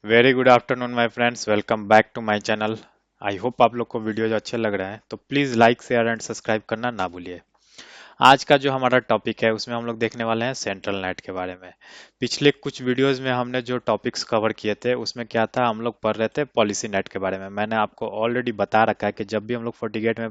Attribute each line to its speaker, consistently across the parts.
Speaker 1: Very good afternoon my friends, welcome back to my channel. I hope आप लोग को videos अच्छे लग रहे हैं, तो please like share and subscribe करना ना भूलिए। आज का जो हमारा टॉपिक है उसमें हम लोग देखने वाले हैं सेंट्रल नेट के बारे में। पिछले कुछ वीडियोस में हमने जो टॉपिक्स कवर किए थे उसमें क्या था, हम लोग पढ़ रहे थे पॉलिसी नेट के बारे में। मैंने आपको ऑलरेडी बता रखा है कि जब भी हम लोग FortiGate में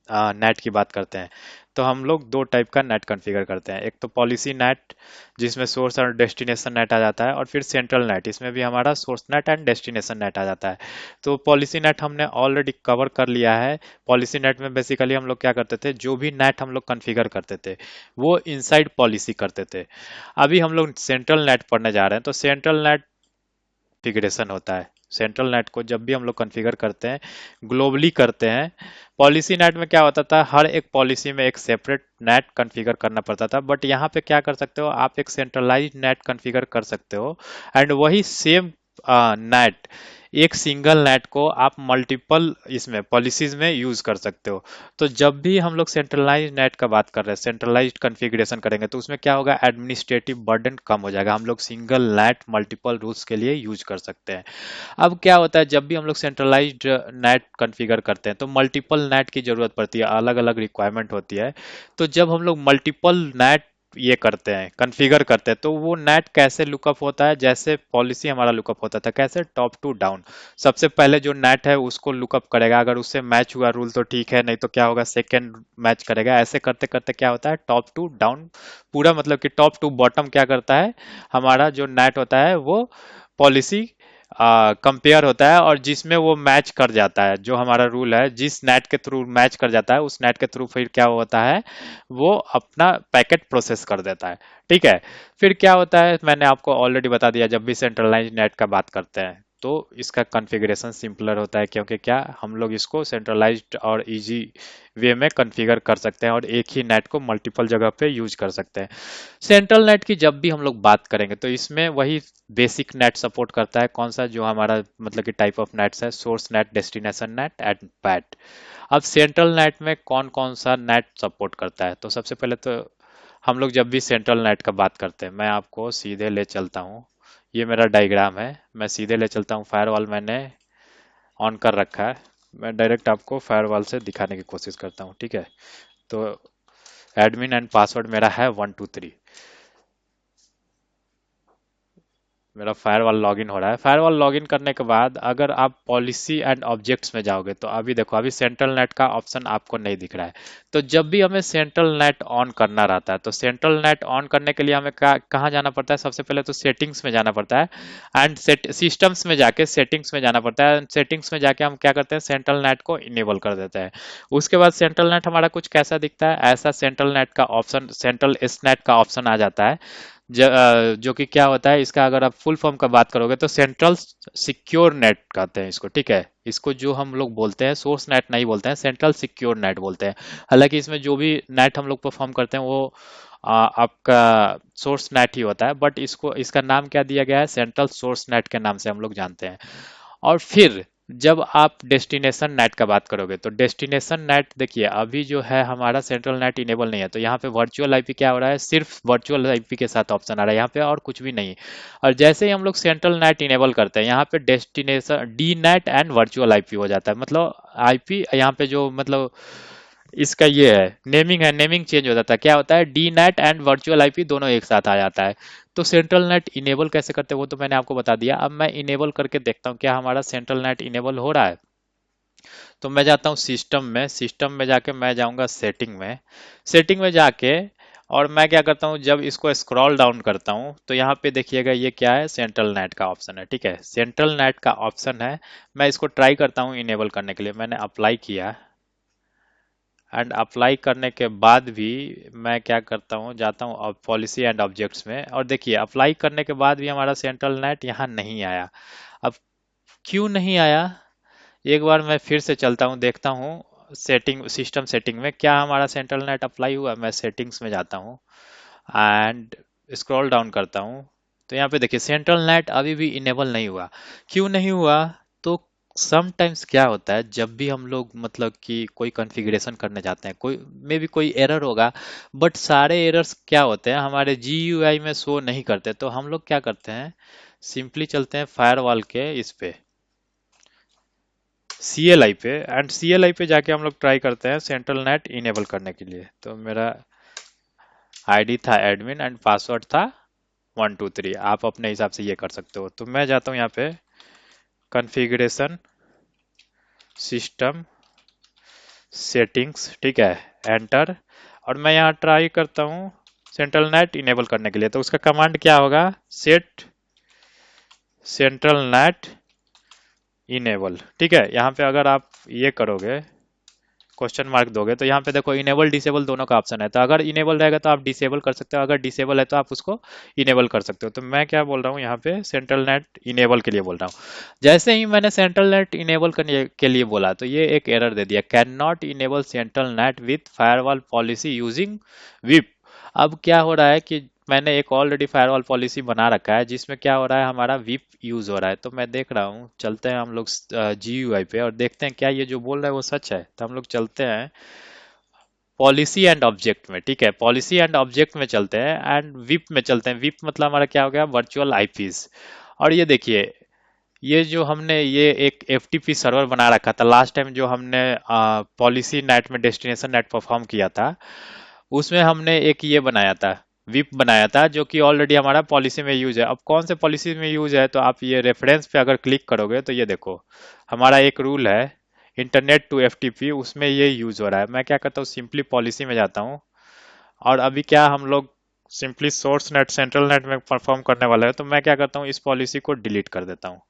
Speaker 1: नेट की बात करते हैं तो हम लोग दो टाइप का नेट कॉन्फ़िगर करते हैं। एक तो पॉलिसी नेट जिसमें सोर्स और डेस्टिनेशन नेट आ जाता है, और फिर सेंट्रल नेट, इसमें भी हमारा source NAT and destination NAT आ जाता है। तो पॉलिसी नेट हमने ऑलरेडी कवर कर लिया है। पॉलिसी नेट में बेसिकली हम लोग क्या करते थे, जो भी नेट हम लोग कॉन्फ़िगर करते थे वो इनसाइड पॉलिसी करते थे। अभी हम लोग सेंट्रल नेट पढ़ने जा रहे हैं, तो सेंट्रल नेट कॉन्फ़िगरेशन होता है। सेंट्रल नेट को जब भी हम लोग कॉन्फ़िगर करते हैं, ग्लोबली करते हैं। पॉलिसी नेट में क्या होता था, हर एक पॉलिसी में एक सेपरेट नेट कॉन्फ़िगर करना पड़ता था, बट यहाँ पे क्या कर सकते हो, आप एक सेंट्रलाइज्ड नेट कॉन्फ़िगर कर सकते हो। एंड वही सेम नेट, एक सिंगल नेट को आप मल्टीपल इसमें पॉलिसीज में यूज कर सकते हो। तो जब भी हम लोग सेंट्रलाइज्ड नेट का बात कर रहे हैं, सेंट्रलाइज्ड कॉन्फ़िगरेशन करेंगे, तो उसमें क्या होगा, एडमिनिस्ट्रेटिव बर्डन कम हो जाएगा। हम लोग सिंगल नेट मल्टीपल रूल्स के लिए यूज कर सकते हैं। अब क्या होता है, जब भी हम लोग सेंट्रलाइज्ड नेट कॉन्फ़िगर करते हैं तो मल्टीपल नेट की जरूरत पड़ती है, अलग अलग रिक्वायरमेंट होती है। तो जब हम लोग मल्टीपल नेट ये करते हैं, कॉन्फ़िगर करते हैं, तो वो नेट कैसे लुकअप होता है, जैसे पॉलिसी हमारा लुकअप होता था, कैसे, टॉप टू डाउन। सबसे पहले जो नेट है उसको लुकअप करेगा, अगर उससे मैच हुआ रूल तो ठीक है, नहीं तो क्या होगा, सेकंड मैच करेगा। ऐसे करते करते क्या होता है, टॉप टू डाउन, पूरा मतलब कि टॉप टू बॉटम क्या करता है, हमारा जो नेट होता है वो पॉलिसी कंपेयर होता है, और जिसमें वो मैच कर जाता है, जो हमारा रूल है जिस नेट के थ्रू मैच कर जाता है उस नेट के थ्रू फिर क्या होता है, वो अपना पैकेट प्रोसेस कर देता है। ठीक है। फिर क्या होता है, मैंने आपको ऑलरेडी बता दिया, जब भी सेंट्रलाइज नेट का बात करते हैं तो इसका कॉन्फ़िगरेशन सिंपलर होता है, क्योंकि क्या, हम लोग इसको सेंट्रलाइज्ड और इजी वे में कॉन्फ़िगर कर सकते हैं और एक ही नेट को मल्टीपल जगह पे यूज कर सकते हैं। सेंट्रल नेट की जब भी हम लोग बात करेंगे तो इसमें वही बेसिक नेट सपोर्ट करता है। कौन सा, जो हमारा मतलब कि टाइप ऑफ नेट्स है, source net, destination net and PAT. अब सेंट्रल नेट में कौन कौन सा नेट सपोर्ट करता है, तो सबसे पहले तो हम लोग जब भी सेंट्रल नेट का बात करते हैं, मैं आपको सीधे ले चलता हूँ। ये मेरा डायग्राम है, मैं सीधे ले चलता हूँ। फायरवॉल मैंने ऑन कर रखा है, मैं डायरेक्ट आपको फायरवॉल से दिखाने की कोशिश करता हूँ। ठीक है। तो एडमिन एंड पासवर्ड मेरा है 123। मेरा फायरवॉल लॉगिन हो रहा है। फायरवॉल लॉगिन करने के बाद अगर आप पॉलिसी एंड ऑब्जेक्ट्स में जाओगे तो अभी देखो, अभी सेंट्रल नेट का ऑप्शन आपको नहीं दिख रहा है। तो जब भी हमें सेंट्रल नेट ऑन करना रहता है, तो सेंट्रल नेट ऑन करने के लिए हमें कहाँ जाना पड़ता है, सबसे पहले तो सेटिंग्स में जाना पड़ता है। एंड सिस्टम्स में जाके सेटिंग्स में जाना पड़ता है। सेटिंग्स में जाके हम क्या करते हैं, सेंट्रल नेट को इनेबल कर देते हैं। उसके बाद सेंट्रल नेट हमारा कुछ कैसा दिखता है, ऐसा सेंट्रल नेट का ऑप्शन, सेंट्रल एस नेट का ऑप्शन आ जाता है। जो कि क्या होता है, इसका अगर आप फुल फॉर्म का बात करोगे तो सेंट्रल सिक्योर नेट कहते हैं इसको। ठीक है। इसको जो हम लोग बोलते हैं, सोर्स नेट नहीं बोलते हैं, सेंट्रल सिक्योर नेट बोलते हैं। हालांकि इसमें जो भी नेट हम लोग परफॉर्म करते हैं वो आपका सोर्स नेट ही होता है, बट इसको, इसका नाम क्या दिया गया है, सेंट्रल सोर्स नेट के नाम से हम लोग जानते हैं। और फिर जब आप डेस्टिनेशन नेट का बात करोगे तो डेस्टिनेशन नेट, देखिए अभी जो है हमारा सेंट्रल नेट इनेबल नहीं है, तो यहाँ पे वर्चुअल आईपी क्या हो रहा है, सिर्फ वर्चुअल आईपी के साथ ऑप्शन आ रहा है यहाँ पे, और कुछ भी नहीं। और जैसे ही हम लोग सेंट्रल नेट इनेबल करते हैं, यहाँ पे destination D net and virtual IP हो जाता है। मतलब आईपी यहाँ पे जो मतलब इसका ये है, नेमिंग है, नेमिंग चेंज हो जाता है। क्या होता है, D net and virtual IP दोनों एक साथ आ जाता है। तो सेंट्रल नेट इनेबल कैसे करते हैं वो तो मैंने आपको बता दिया। अब मैं इनेबल करके देखता हूँ क्या हमारा सेंट्रल नेट इनेबल हो रहा है। तो मैं जाता हूँ सिस्टम में, सिस्टम में जाके मैं जाऊँगा सेटिंग में। सेटिंग में जाके और मैं क्या करता हूँ, जब इसको स्क्रॉल डाउन करता हूँ तो यहाँ पे देखिएगा ये क्या है, सेंट्रल नेट का ऑप्शन है। ठीक है, सेंट्रल नेट का ऑप्शन है। मैं इसको ट्राई करता हूँ इनेबल करने के लिए, मैंने अप्लाई किया। एंड अप्लाई करने के बाद भी मैं क्या करता हूँ, जाता हूँ अब पॉलिसी एंड ऑब्जेक्ट्स में, और देखिए अप्लाई करने के बाद भी हमारा सेंट्रल नेट यहाँ नहीं आया। अब क्यों नहीं आया, एक बार मैं फिर से चलता हूँ, देखता हूँ सेटिंग, सिस्टम सेटिंग में क्या हमारा सेंट्रल नेट अप्लाई हुआ। मैं सेटिंग्स में जाता हूँ एंड स्क्रॉल डाउन करता हूँ, तो यहाँ पे देखिए सेंट्रल नेट अभी भी इनेबल नहीं हुआ। क्यों नहीं हुआ, तो समटाइम्स क्या होता है, जब भी हम लोग मतलब कि कोई कॉन्फ़िगरेशन करने जाते हैं, कोई मे बी कोई एरर होगा, बट सारे एरर्स क्या होते हैं हमारे GUI में शो नहीं करते। तो हम लोग क्या करते हैं, सिंपली चलते हैं फायरवॉल के इस पे CLI पे, एंड CLI पे जाके हम लोग ट्राई करते हैं सेंट्रल नेट इनेबल करने के लिए। तो मेरा आईडी था एडमिन एंड पासवर्ड था 123। आप अपने हिसाब से ये कर सकते हो। तो मैं जाता हूँ यहाँ पे कॉन्फ़िगरेशन, सिस्टम सेटिंग्स, ठीक है, एंटर। और मैं यहाँ ट्राई करता हूँ सेंट्रल नेट इनेबल करने के लिए। तो उसका कमांड क्या होगा, सेट सेंट्रल नेट इनेबल, ठीक है। यहाँ पे अगर आप ये करोगे, क्वेश्चन मार्क दोगे, तो यहाँ पे देखो इनेबल डिसेबल दोनों का ऑप्शन है। तो अगर इनेबल रहेगा तो आप डिसेबल कर सकते हो, अगर डिसेबल है तो आप उसको इनेबल कर सकते हो। तो मैं क्या बोल रहा हूँ यहाँ पे सेंट्रल नेट इनेबल के लिए बोल रहा हूँ। जैसे ही मैंने सेंट्रल नेट इनेबल करने के लिए बोला तो ये एक एरर दे दिया, can not enable central net with firewall policy using whip. अब क्या हो रहा है कि मैंने एक ऑलरेडी फायरवॉल पॉलिसी बना रखा है जिसमें क्या हो रहा है, हमारा विप यूज हो रहा है। तो मैं देख रहा हूँ, चलते हैं हम लोग GUI पे और देखते हैं क्या ये जो बोल रहा है वो सच है। तो हम लोग चलते हैं पॉलिसी एंड ऑब्जेक्ट में, ठीक है, पॉलिसी एंड ऑब्जेक्ट में चलते हैं एंड विप में चलते हैं। विप मतलब हमारा क्या हो गया, वर्चुअल आईपीज। और ये देखिए, ये जो हमने ये एक FTP सर्वर बना रखा था लास्ट टाइम, जो हमने पॉलिसी नेट में डेस्टिनेशन नेट परफॉर्म किया था, उसमें हमने एक ये बनाया था, विप बनाया था, जो कि ऑलरेडी हमारा पॉलिसी में यूज है। अब कौन से पॉलिसी में यूज है, तो आप ये रेफरेंस पे अगर क्लिक करोगे तो ये देखो, हमारा एक रूल है इंटरनेट टू FTP, उसमें ये यूज हो रहा है। मैं क्या करता हूँ, सिंपली पॉलिसी में जाता हूँ और अभी क्या हम लोग simply source net central net में परफॉर्म करने वाला है। तो मैं क्या करता हूँ, इस पॉलिसी को डिलीट कर देता हूँ।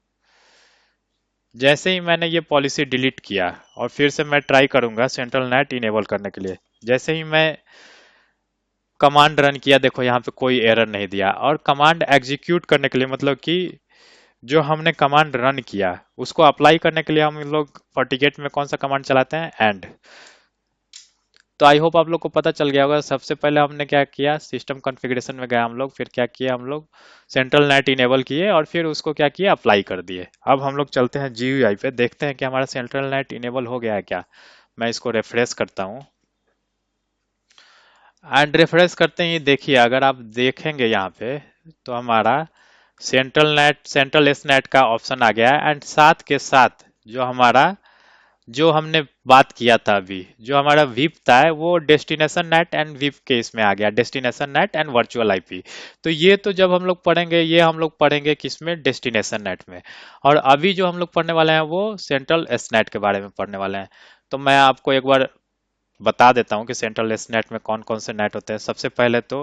Speaker 1: जैसे ही मैंने ये पॉलिसी डिलीट किया और फिर से मैं ट्राई करूंगा सेंट्रल नेट इनेबल करने के लिए, जैसे ही मैं कमांड रन किया, देखो यहाँ पे कोई एरर नहीं दिया। और कमांड एग्जीक्यूट करने के लिए, मतलब कि जो हमने कमांड रन किया उसको अप्लाई करने के लिए हम लोग फॉर्टिगेट में कौन सा कमांड चलाते हैं, एंड। तो आई होप आप लोग को पता चल गया होगा। सबसे पहले हमने क्या किया, सिस्टम कॉन्फ़िगरेशन में गए हम लोग, फिर क्या किया हम लोग, सेंट्रल नेट इनेबल किए और फिर उसको क्या किया, अप्लाई कर दिए। अब हम लोग चलते हैं GUI पे, देखते हैं कि हमारा सेंट्रल नेट इनेबल हो गया है क्या। मैं इसको रिफ्रेश करता हूँ एंड रिफ्रेश करते ही देखिए, अगर आप देखेंगे यहाँ पे तो हमारा सेंट्रल एस नेट का ऑप्शन आ गया है। एंड साथ के साथ जो हमने बात किया था अभी, जो हमारा विप था वो डेस्टिनेशन नेट एंड विप के इसमें आ गया, destination net and virtual IP. तो ये तो जब हम लोग पढ़ेंगे, ये हम लोग पढ़ेंगे किसमें, डेस्टिनेशन नेट में। और अभी जो हम लोग पढ़ने वाले हैं वो सेंट्रल एस नेट के बारे में पढ़ने वाले हैं। तो मैं आपको एक बार बता देता हूँ कि सेंट्रल एस नेट में कौन कौन से नेट होते हैं। सबसे पहले तो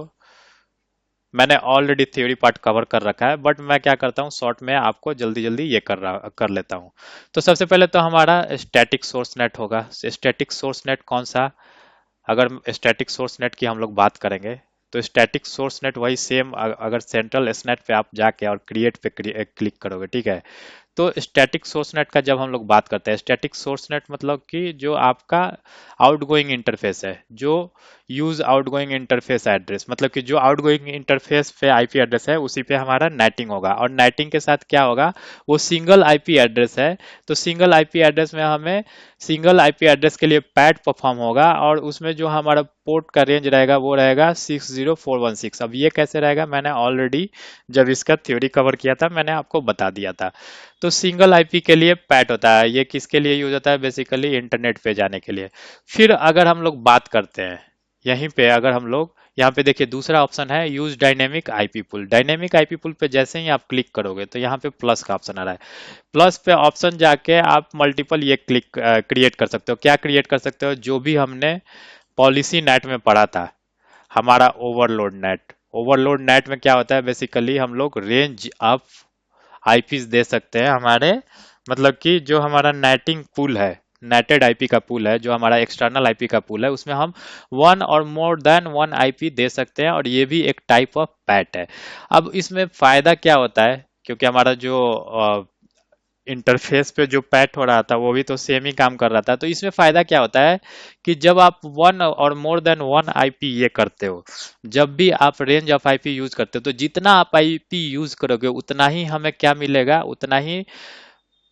Speaker 1: मैंने ऑलरेडी थ्योरी पार्ट कवर कर रखा है, बट मैं क्या करता हूँ, शॉर्ट में आपको जल्दी जल्दी ये कर लेता हूँ। तो सबसे पहले तो हमारा स्टैटिक सोर्स नेट होगा। स्टैटिक सोर्स नेट कौन सा, अगर स्टैटिक सोर्स नेट की हम लोग बात करेंगे तो स्टैटिक सोर्स नेट वही सेम, अगर सेंट्रल एसनेट पे आप जाके और क्रिएट पे क्लिक करोगे, ठीक है। तो स्टैटिक सोर्स नेट का जब हम लोग बात करते हैं, स्टैटिक सोर्स नेट मतलब कि जो आपका आउटगोइंग इंटरफेस है, जो यूज आउटगोइंग इंटरफेस एड्रेस, मतलब कि जो आउटगोइंग इंटरफेस पे आईपी एड्रेस है उसी पे हमारा नेटिंग होगा। और नेटिंग के साथ क्या होगा, वो सिंगल आईपी एड्रेस है। तो सिंगल आईपी एड्रेस में हमें सिंगल आईपी एड्रेस के लिए पैड परफॉर्म होगा और उसमें जो हमारा पोर्ट का रेंज रहेगा वो रहेगा 60416। अब ये कैसे रहेगा, मैंने ऑलरेडी जब इसका थ्योरी कवर किया था मैंने आपको बता दिया था। तो सिंगल आईपी के लिए पैट होता है, ये किसके लिए यूज होता है, बेसिकली इंटरनेट पे जाने के लिए। फिर अगर हम लोग बात करते हैं यहीं पे, अगर हम लोग यहाँ पे देखिए दूसरा ऑप्शन है यूज डायनेमिक आईपी पुल। डायनेमिक आईपी पुल पे जैसे ही आप क्लिक करोगे तो यहाँ पे प्लस का ऑप्शन आ रहा है। प्लस पे ऑप्शन जाके आप मल्टीपल ये क्रिएट कर सकते हो। क्या क्रिएट कर सकते हो, जो भी हमने पॉलिसी नेट में पढ़ा था, हमारा ओवरलोड नेट। ओवरलोड नेट में क्या होता है, बेसिकली हम लोग रेंज ऑफ आईपीज दे सकते हैं हमारे, मतलब कि जो हमारा नेटिंग पूल है, नेटेड आईपी का पूल है, जो हमारा एक्सटर्नल आईपी का पूल है, उसमें हम वन और मोर देन वन आईपी दे सकते हैं और ये भी एक टाइप ऑफ पैट है। अब इसमें फायदा क्या होता है, क्योंकि हमारा जो इंटरफेस पे जो पैट हो रहा था वो भी तो सेम ही काम कर रहा था। तो इसमें फायदा क्या होता है कि जब आप वन और मोर देन वन आईपी ये करते हो, जब भी आप रेंज ऑफ आईपी यूज करते हो, तो जितना आप आईपी यूज करोगे उतना ही हमें क्या मिलेगा, उतना ही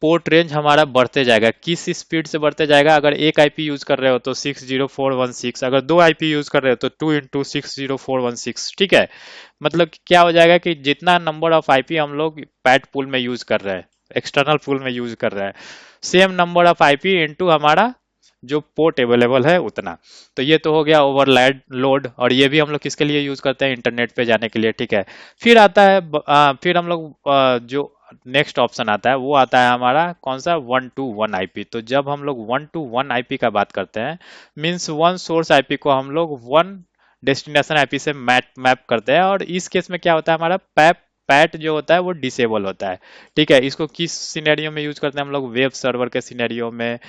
Speaker 1: पोर्ट रेंज हमारा बढ़ते जाएगा। किस स्पीड से बढ़ते जाएगा? अगर एक आईपी यूज कर रहे हो तो 60416, अगर दो आईपी यूज कर रहे हो तो 2 इंटू 60416, ठीक है। मतलब कि क्या हो जाएगा कि जितना नंबर ऑफ आईपी हम लोग पैट पूल में यूज कर रहे हैं, एक्सटर्नल पूल में यूज कर रहे हैं, same number of IP into हमारा जो पोर्ट अवेलेबल है उतना। तो ये तो हो गया ओवरलैड लोड, और ये भी हम लोग किसके लिए यूज करते हैं? इंटरनेट पे जाने के लिए, ठीक है। फिर आता है फिर हम लोग जो नेक्स्ट ऑप्शन आता है वो आता है हमारा कौन सा? 1 to 1 आईपी। तो जब हम लोग 1 to 1 आईपी का बात करते हैं, मीन्स वन सोर्स आईपी को हम लोग वन डेस्टिनेशन आईपी से मैप करते हैं, और इस केस में क्या होता है? हमारा पैट जो होता है वो डिसेबल होता है, ठीक है। इसको किस सिनेरियो में यूज करते हैं हम लोग? वेब सर्वर के सिनेरियो में,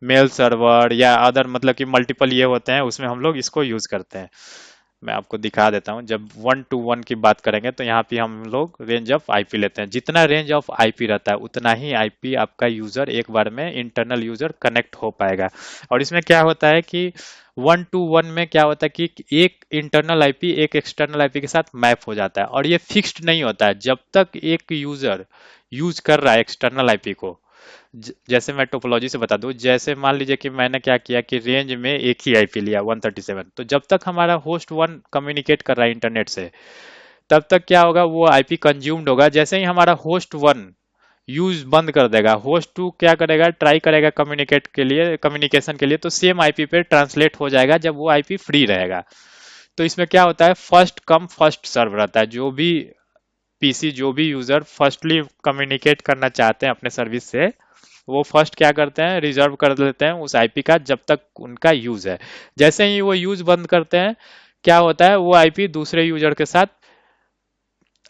Speaker 1: मेल सर्वर या अदर, मतलब कि मल्टीपल ये होते हैं, उसमें हम लोग इसको यूज करते हैं। मैं आपको दिखा देता हूँ। जब 1 to 1 की बात करेंगे तो यहाँ पे हम लोग रेंज ऑफ आईपी लेते हैं। जितना रेंज ऑफ आईपी रहता है उतना ही आईपी आपका यूजर एक बार में, इंटरनल यूजर कनेक्ट हो पाएगा। और इसमें क्या होता है कि 1 to 1 में क्या होता है कि एक इंटरनल आईपी एक एक्सटर्नल आईपी के साथ मैप हो जाता है, और ये फिक्स्ड नहीं होता है। जब तक एक यूजर यूज कर रहा है एक्सटर्नल आईपी को, जैसे मैं टोपोलॉजी से बता दूं, जैसे मान लीजिए कि मैंने क्या किया कि रेंज में एक ही आईपी लिया 137, तो जब तक हमारा होस्ट वन कम्युनिकेट कर रहा है इंटरनेट से, तब तक क्या होगा? वो आईपी कंज्यूम्ड होगा। जैसे ही हमारा होस्ट वन यूज बंद कर देगा, होस्ट टू क्या करेगा? ट्राई करेगा कम्युनिकेट के लिए, कम्युनिकेशन के लिए, तो सेम आईपी पे ट्रांसलेट हो जाएगा जब वो आईपी फ्री रहेगा। तो इसमें क्या होता है? फर्स्ट कम फर्स्ट सर्व रहता है। जो भी पीसी, जो भी यूजर फर्स्टली कम्युनिकेट करना चाहते हैं अपने सर्विस से, वो फर्स्ट क्या करते हैं? रिजर्व कर लेते हैं उस आईपी का जब तक उनका यूज है। जैसे ही वो यूज बंद करते हैं, क्या होता है? वो आईपी दूसरे यूजर के साथ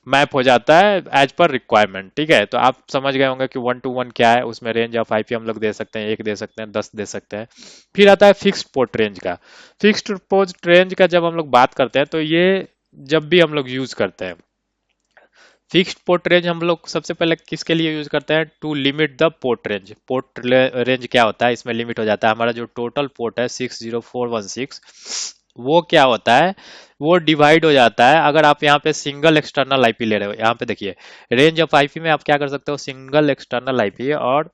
Speaker 1: मैप हो जाता है एज पर रिक्वायरमेंट, ठीक है। तो आप समझ गए होंगे कि 1 to 1 क्या है। उसमें रेंज ऑफ आईपी हम लोग दे सकते हैं, एक दे सकते हैं, 10 दे सकते हैं। फिर आता है फिक्स्ड पोर्ट रेंज का। फिक्स्ड पोर्ट रेंज का जब हम लोग बात करते हैं तो ये जब भी हम लोग यूज करते हैं, फिक्स्ड पोर्ट रेंज हम लोग सबसे पहले किसके लिए यूज करते हैं? To limit the port range. Port range क्या होता है? इसमें लिमिट हो जाता है हमारा जो टोटल पोर्ट है 60416, वो क्या होता है? वो डिवाइड हो जाता है। अगर आप यहाँ पे सिंगल एक्सटर्नल आईपी ले रहे हो, यहाँ पे देखिए रेंज ऑफ आईपी में आप क्या कर सकते हो? सिंगल एक्सटर्नल आईपी और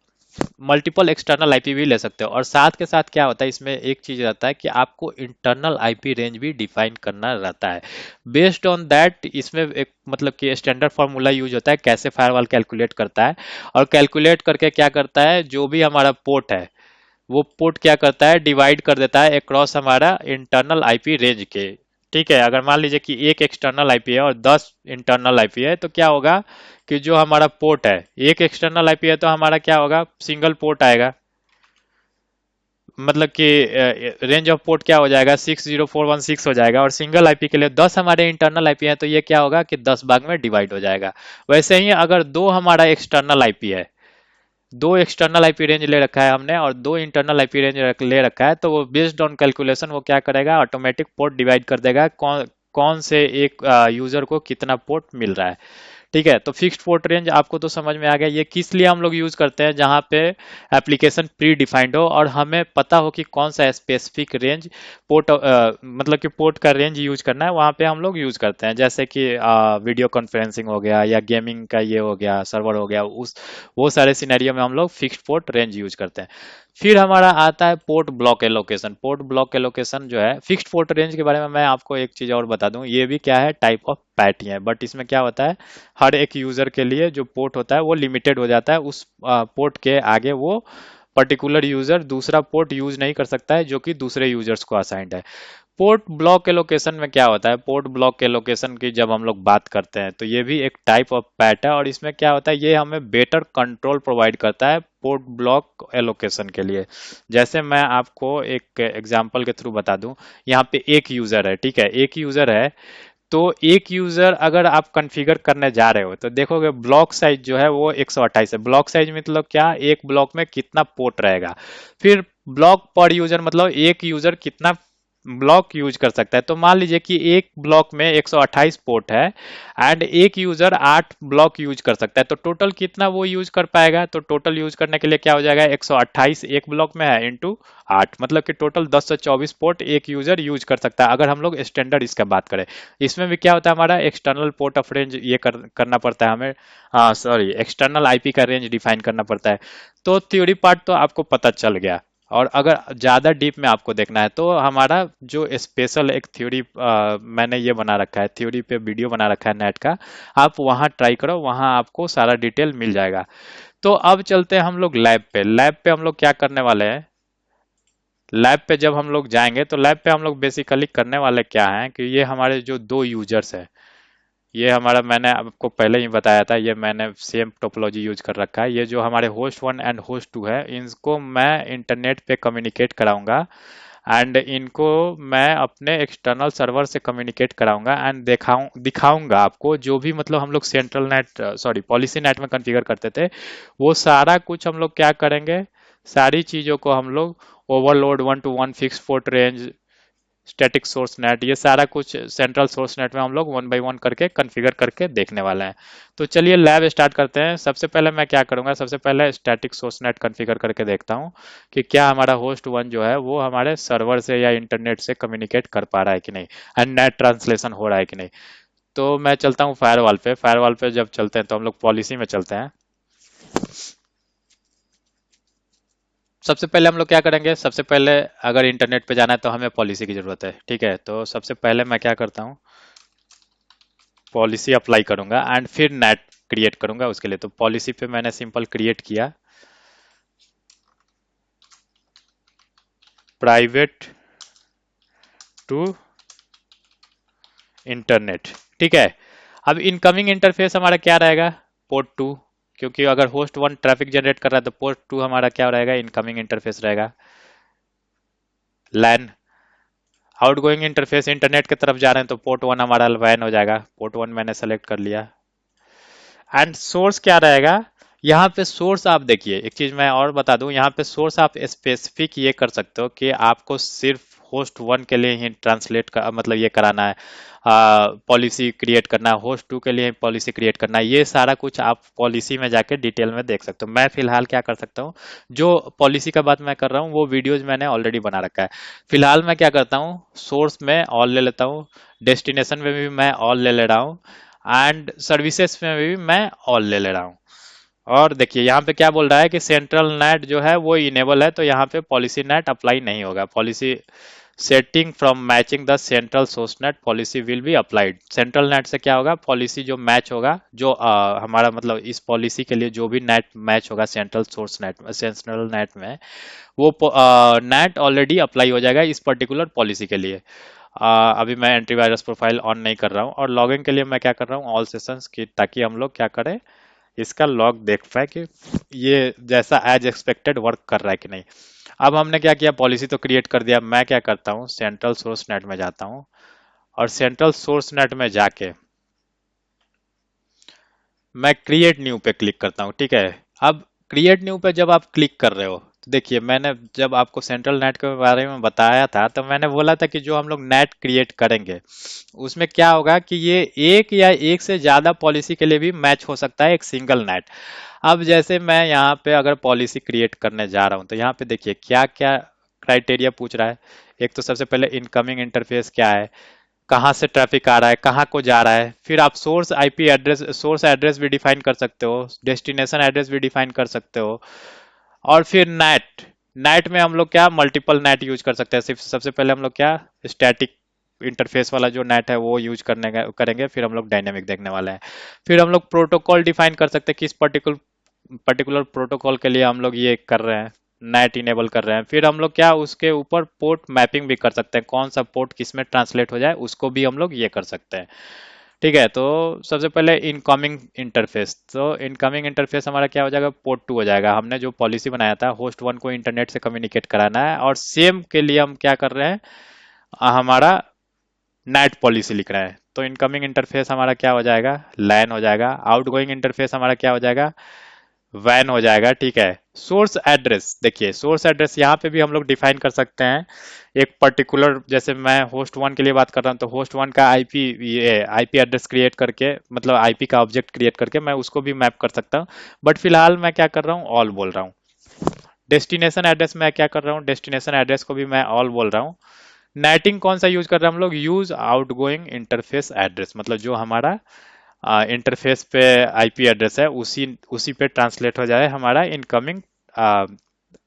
Speaker 1: मल्टीपल एक्सटर्नल आईपी भी ले सकते हो। और साथ के साथ क्या होता है, इसमें एक चीज रहता है कि आपको इंटरनल आईपी रेंज भी डिफाइन करना रहता है। बेस्ड ऑन दैट इसमें एक मतलब कि स्टैंडर्ड फार्मूला यूज होता है कैसे फायरवॉल कैलकुलेट करता है। और कैलकुलेट करके क्या करता है? जो भी हमारा पोर्ट है वो पोर्ट क्या करता है? डिवाइड कर देता है अक्रॉस हमारा इंटरनल आईपी रेंज के, ठीक है। अगर मान लीजिए कि एक एक्सटर्नल आईपी है और 10 इंटरनल आईपी है, तो क्या होगा कि जो हमारा पोर्ट है, एक एक्सटर्नल आईपी है तो हमारा क्या होगा? सिंगल पोर्ट आएगा। मतलब कि रेंज ऑफ पोर्ट क्या हो जाएगा? 60416 हो जाएगा। और सिंगल आईपी के लिए 10 हमारे इंटरनल आईपी है तो ये क्या होगा कि 10 भाग में डिवाइड हो जाएगा। वैसे ही अगर दो हमारा एक्सटर्नल आईपी है, दो एक्सटर्नल आईपी रेंज ले रखा है हमने और दो इंटरनल आईपी रेंज ले रखा है, तो वो बेस्ड ऑन कैलकुलेशन वो क्या करेगा? ऑटोमेटिक पोर्ट डिवाइड कर देगा कौन कौन से एक यूजर को कितना पोर्ट मिल रहा है, ठीक है। तो फिक्स्ड पोर्ट रेंज आपको तो समझ में आ गया। ये किस लिए हम लोग यूज करते हैं? जहां पे एप्लीकेशन प्री डिफाइंड हो और हमें पता हो कि कौन सा स्पेसिफिक रेंज पोर्ट, मतलब कि पोर्ट का रेंज यूज करना है, वहां पे हम लोग यूज करते हैं। जैसे कि वीडियो कॉन्फ्रेंसिंग हो गया या गेमिंग का ये हो गया, सर्वर हो गया, उस वो सारे सिनेरियो में हम लोग फिक्स्ड पोर्ट रेंज यूज करते हैं। फिर हमारा आता है port block allocation. Port block allocation जो है, फिक्स्ड पोर्ट रेंज के बारे में मैं आपको एक चीज और बता दूं, ये भी क्या है? टाइप ऑफ पैट ही है। बट इसमें क्या होता है? हर एक यूजर के लिए जो पोर्ट होता है वो लिमिटेड हो जाता है। उस पोर्ट के आगे वो पर्टिकुलर यूजर दूसरा पोर्ट यूज नहीं कर सकता है जो कि दूसरे यूजर्स को असाइंड है। पोर्ट ब्लॉक एलोकेशन में क्या होता है? पोर्ट ब्लॉक एलोकेशन की जब हम लोग बात करते हैं तो ये भी एक टाइप ऑफ पैट है, और इसमें क्या होता है? ये हमें बेटर कंट्रोल प्रोवाइड करता है पोर्ट ब्लॉक एलोकेशन के लिए। जैसे मैं आपको एक एग्जांपल के थ्रू बता दूं, यहाँ पे एक यूजर है, ठीक है, एक यूजर है। तो एक यूजर अगर आप कॉन्फ़िगर करने जा रहे हो तो देखोगे ब्लॉक साइज जो है वो 128 है। ब्लॉक साइज मतलब क्या? एक ब्लॉक में कितना पोर्ट रहेगा। फिर ब्लॉक पर यूजर मतलब एक यूजर कितना ब्लॉक यूज कर सकता है। तो मान लीजिए कि एक ब्लॉक में 128 पोर्ट है एंड एक यूजर 8 ब्लॉक यूज कर सकता है, तो टोटल कितना वो यूज कर पाएगा? तो टोटल यूज करने के लिए क्या हो जाएगा, 128 एक ब्लॉक में है इंटू 8, मतलब कि टोटल 10 से 24 पोर्ट एक यूजर यूज कर सकता है, अगर हम लोग स्टैंडर्ड इसका बात करें। इसमें भी क्या होता है, हमारा एक्सटर्नल पोर्ट ऑफ रेंज ये करना पड़ता है हमें, सॉरी, एक्सटर्नल आईपी का रेंज डिफाइन करना पड़ता है। तो थ्योरी पार्ट तो आपको पता चल गया। और अगर ज़्यादा डीप में आपको देखना है तो हमारा जो स्पेशल एक थ्योरी मैंने ये बना रखा है, थ्योरी पे वीडियो बना रखा है नेट का, आप वहाँ ट्राई करो, वहाँ आपको सारा डिटेल मिल जाएगा। तो अब चलते हैं हम लोग लैब पे। लैब पे हम लोग क्या करने वाले हैं, लैब पे जब हम लोग जाएंगे तो लैब पे हम लोग बेसिकली करने वाले क्या हैं कि ये हमारे जो दो यूजर्स हैं, ये हमारा, मैंने आपको पहले ही बताया था, ये मैंने सेम टोपोलॉजी यूज कर रखा है। ये जो हमारे host one and host two है, इनको मैं इंटरनेट पे कम्युनिकेट कराऊंगा एंड इनको मैं अपने एक्सटर्नल सर्वर से कम्युनिकेट कराऊंगा एंड दिखाऊंगा आपको जो भी, मतलब हम लोग central net, sorry, policy net में कॉन्फ़िगर करते थे, वो सारा कुछ हम लोग क्या करेंगे, सारी चीज़ों को हम लोग overload, 1 to 1 fix port range, static source net, ये सारा कुछ सेंट्रल सोर्स नेट में हम लोग 1 by 1 करके कॉन्फ़िगर करके देखने वाले हैं। तो चलिए लैब स्टार्ट करते हैं। सबसे पहले मैं क्या करूंगा, सबसे पहले स्टैटिक सोर्स नेट कॉन्फ़िगर करके देखता हूं कि क्या हमारा होस्ट वन जो है वो हमारे सर्वर से या इंटरनेट से कम्युनिकेट कर पा रहा है कि नहीं, एंड नेट ट्रांसलेशन हो रहा है कि नहीं। तो मैं चलता हूँ फायरवॉल पे। फायरवॉल पे जब चलते हैं तो हम लोग पॉलिसी में चलते हैं। सबसे पहले हम लोग क्या करेंगे, सबसे पहले अगर इंटरनेट पे जाना है तो हमें पॉलिसी की जरूरत है, ठीक है। तो सबसे पहले मैं क्या करता हूँ, पॉलिसी अप्लाई करूंगा एंड फिर नेट क्रिएट करूंगा उसके लिए। तो पॉलिसी पे मैंने सिंपल क्रिएट किया, प्राइवेट टू इंटरनेट, ठीक है। अब इनकमिंग इंटरफेस हमारा क्या रहेगा, पोर्ट टू, क्योंकि अगर होस्ट वन ट्रैफिक जनरेट कर रहा है तो पोर्ट टू हमारा क्या रहेगा, इनकमिंग इंटरफेस रहेगा। लैन, आउटगोइंग इंटरफेस, इंटरनेट की तरफ जा रहे हैं तो पोर्ट वन हमारा वैन हो जाएगा, पोर्ट वन मैंने सेलेक्ट कर लिया। एंड सोर्स क्या रहेगा, यहाँ पे सोर्स आप देखिए, एक चीज मैं और बता दूं, यहाँ पे सोर्स आप स्पेसिफिक ये कर सकते हो कि आपको सिर्फ होस्ट वन के लिए ही ट्रांसलेट का मतलब ये कराना है, पॉलिसी क्रिएट करना है, होस्ट टू के लिए पॉलिसी क्रिएट करना है। ये सारा कुछ आप पॉलिसी में जाके डिटेल में देख सकते हो। मैं फिलहाल क्या कर सकता हूँ, जो पॉलिसी का बात मैं कर रहा हूँ वो वीडियोज मैंने ऑलरेडी बना रखा है। फिलहाल मैं क्या करता हूँ, सोर्स में ऑल ले लेता हूँ, डेस्टिनेशन में भी मैं ऑल ले ले रहा हूँ, एंड सर्विसेज में भी मैं ऑल ले ले रहा हूँ। और देखिए यहाँ पे क्या बोल रहा है कि सेंट्रल नेट जो है वो इनेबल है, तो यहाँ पे पॉलिसी नेट अप्लाई नहीं होगा। Policy setting from matching the central source net policy will be applied. Central net से क्या होगा, पॉलिसी जो मैच होगा, जो हमारा मतलब इस पॉलिसी के लिए जो भी नेट मैच होगा सेंट्रल सोर्स नेट में, सेंट्रल नेट में, वो नेट ऑलरेडी अप्लाई हो जाएगा इस पर्टिकुलर पॉलिसी के लिए। अभी मैं एंटीवायरस प्रोफाइल ऑन नहीं कर रहा हूँ, और लॉगिन के लिए मैं क्या कर रहा हूँ, ऑल सेशंस की, ताकि हम लोग क्या करें, इसका लॉग देख पाए कि ये जैसा एज एक्सपेक्टेड वर्क कर रहा है कि नहीं। अब हमने क्या किया, पॉलिसी तो क्रिएट कर दिया। मैं क्या करता हूँ, सेंट्रल सोर्स नेट में जाता हूँ, और सेंट्रल सोर्स नेट में जाके मैं क्रिएट न्यू पे क्लिक करता हूँ, ठीक है। अब क्रिएट न्यू पे जब आप क्लिक कर रहे हो तो देखिए, मैंने जब आपको सेंट्रल नेट के बारे में बताया था तो मैंने बोला था कि जो हम लोग नेट क्रिएट करेंगे उसमें क्या होगा कि ये एक या एक से ज्यादा पॉलिसी के लिए भी मैच हो सकता है, एक सिंगल नेट। अब जैसे मैं यहाँ पे अगर पॉलिसी क्रिएट करने जा रहा हूँ तो यहाँ पे देखिए क्या क्या क्राइटेरिया पूछ रहा है। एक तो सबसे पहले इनकमिंग इंटरफेस क्या है, कहाँ से ट्रैफिक आ रहा है, कहाँ को जा रहा है। फिर आप source IP address, source address भी डिफाइन कर सकते हो, डेस्टिनेशन एड्रेस भी डिफाइन कर सकते हो। और फिर नेट, नेट में हम लोग क्या मल्टीपल नेट यूज कर सकते हैं। सिर्फ सबसे पहले हम लोग क्या स्टैटिक इंटरफेस वाला जो नेट है वो यूज करेंगे, फिर हम लोग डायनेमिक देखने वाले हैं। फिर हम लोग प्रोटोकॉल डिफाइन कर सकते हैं, किस पर्टिकुलर पर्टिकुलर प्रोटोकॉल के लिए हम लोग ये कर रहे हैं, नेट इनेबल कर रहे हैं। फिर हम लोग क्या उसके ऊपर पोर्ट मैपिंग भी कर सकते हैं, कौन सा पोर्ट किस में ट्रांसलेट हो जाए उसको भी हम लोग ये कर सकते हैं, ठीक है। तो सबसे पहले इनकमिंग इंटरफेस, तो इनकमिंग इंटरफेस हमारा क्या हो जाएगा, पोर्ट टू हो जाएगा। हमने जो पॉलिसी बनाया था होस्ट वन को इंटरनेट से कम्युनिकेट कराना है, और सेम के लिए हम क्या कर रहे हैं, हमारा नेट पॉलिसी लिख रहे हैं। तो इनकमिंग इंटरफेस हमारा क्या हो जाएगा, लैन हो जाएगा। आउटगोइंग इंटरफेस हमारा क्या हो जाएगा, वैन हो जाएगा, ठीक है। सोर्स एड्रेस, देखिए सोर्स एड्रेस यहाँ पे भी हम लोग डिफाइन कर सकते हैं एक पर्टिकुलर, जैसे मैं होस्ट वन के लिए बात कर रहा हूँ तो होस्ट वन का आईपी, ये आईपी एड्रेस क्रिएट करके, मतलब आईपी का ऑब्जेक्ट क्रिएट करके मैं उसको भी मैप कर सकता हूँ। बट फिलहाल मैं क्या कर रहा हूँ, ऑल बोल रहा हूँ। डेस्टिनेशन एड्रेस मैं क्या कर रहा हूँ, डेस्टिनेशन एड्रेस को भी मैं ऑल बोल रहा हूँ। नेटिंग कौन सा यूज कर रहे हैं हम लोग, use out going interface address, मतलब जो हमारा इंटरफेस पे आईपी एड्रेस है उसी उसी पे ट्रांसलेट हो जाए हमारा इनकमिंग,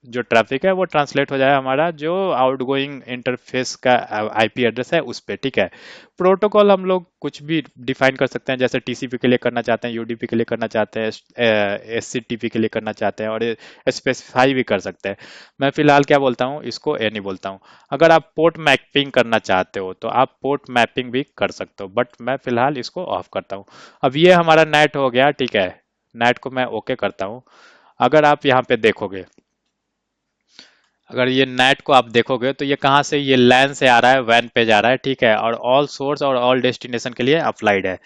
Speaker 1: जो ट्रैफिक है वो ट्रांसलेट हो जाए हमारा जो आउटगोइंग इंटरफेस का आईपी एड्रेस है उस पे, ठीक है। प्रोटोकॉल हम लोग कुछ भी डिफाइन कर सकते हैं, जैसे टीसीपी के लिए करना चाहते हैं, यूडीपी के लिए करना चाहते हैं, एससीटीपी के लिए करना चाहते हैं, और स्पेसिफाई भी कर सकते हैं। मैं फिलहाल क्या बोलता हूँ, इसको एनी बोलता हूँ। अगर आप पोर्ट मैपिंग करना चाहते हो तो आप पोर्ट मैपिंग भी कर सकते हो, बट मैं फिलहाल इसको ऑफ करता हूँ। अब ये हमारा नेट हो गया, ठीक है। नेट को मैं ओके करता हूँ। अगर आप यहाँ पे देखोगे, अगर ये नेट को आप देखोगे तो ये कहाँ से, ये लैन से आ रहा है, वैन पे जा रहा है, ठीक है। और ऑल सोर्स और ऑल डेस्टिनेशन के लिए अप्लाइड है।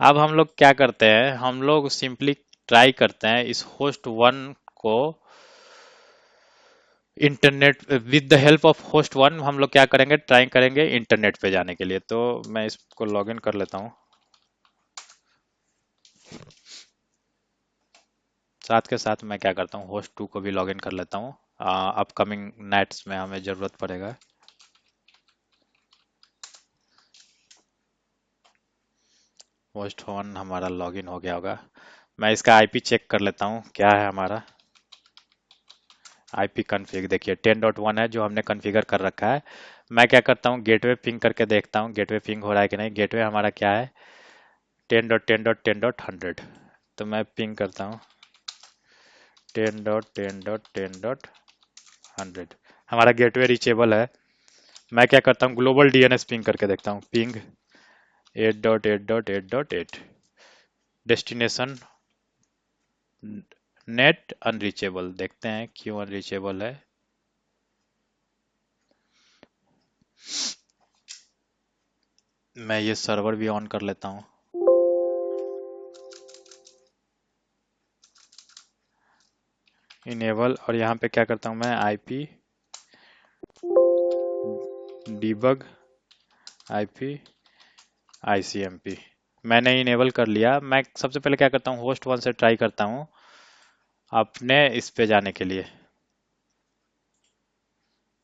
Speaker 1: अब हम लोग क्या करते हैं, हम लोग सिंपली ट्राई करते हैं इस होस्ट वन को internet, with the help of host one हम लोग क्या करेंगे, ट्राई करेंगे इंटरनेट पे जाने के लिए। तो मैं इसको लॉगिन कर लेता हूँ, साथ के साथ मैं क्या करता हूँ, होस्ट टू को भी लॉगिन कर लेता हूँ। अपकमिंग नेट्स में हमें ज़रूरत पड़ेगा। होस्ट वन हमारा लॉगिन हो गया होगा। मैं इसका आईपी चेक कर लेता हूँ क्या है हमारा आईपी कॉन्फ़िग। देखिए 10.1 है जो हमने कॉन्फ़िगर कर रखा है। मैं क्या करता हूँ, गेटवे पिंग करके देखता हूँ गेटवे पिंग हो रहा है कि नहीं। गेटवे हमारा क्या है, 10.10.10.100। तो मैं पिंग करता हूँ 10.10.10.100, हमारा गेटवे रीचेबल है। मैं क्या करता हूँ, ग्लोबल डीएनएस पिंग करके देखता हूँ, पिंग 8.8.8.8। डेस्टिनेशन नेट अनरीचेबल, देखते हैं क्यों अनरीचेबल है। मैं ये सर्वर भी ऑन कर लेता हूँ। इनेबल, और यहाँ पे क्या करता हूँ मैं, आईपी डीबग, आईपी आईसीएमपी मैंने इनेबल कर लिया। मैं सबसे पहले क्या करता हूँ, होस्ट वन से ट्राई करता हूँ अपने इस पे जाने के लिए,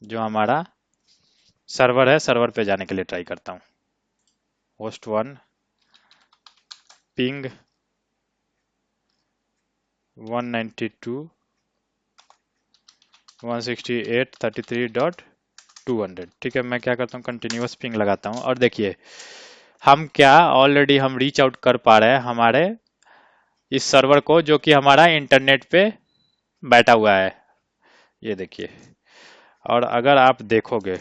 Speaker 1: जो हमारा सर्वर है, सर्वर पे जाने के लिए ट्राई करता हूँ। होस्ट वन पिंग 192.168.33.200, ठीक है। मैं क्या करता हूँ, कंटिन्यूअस पिंग लगाता हूँ, और देखिए हम क्या ऑलरेडी हम रीच आउट कर पा रहे हैं हमारे इस सर्वर को, जो कि हमारा इंटरनेट पे बैठा हुआ है, ये देखिए। और अगर आप देखोगे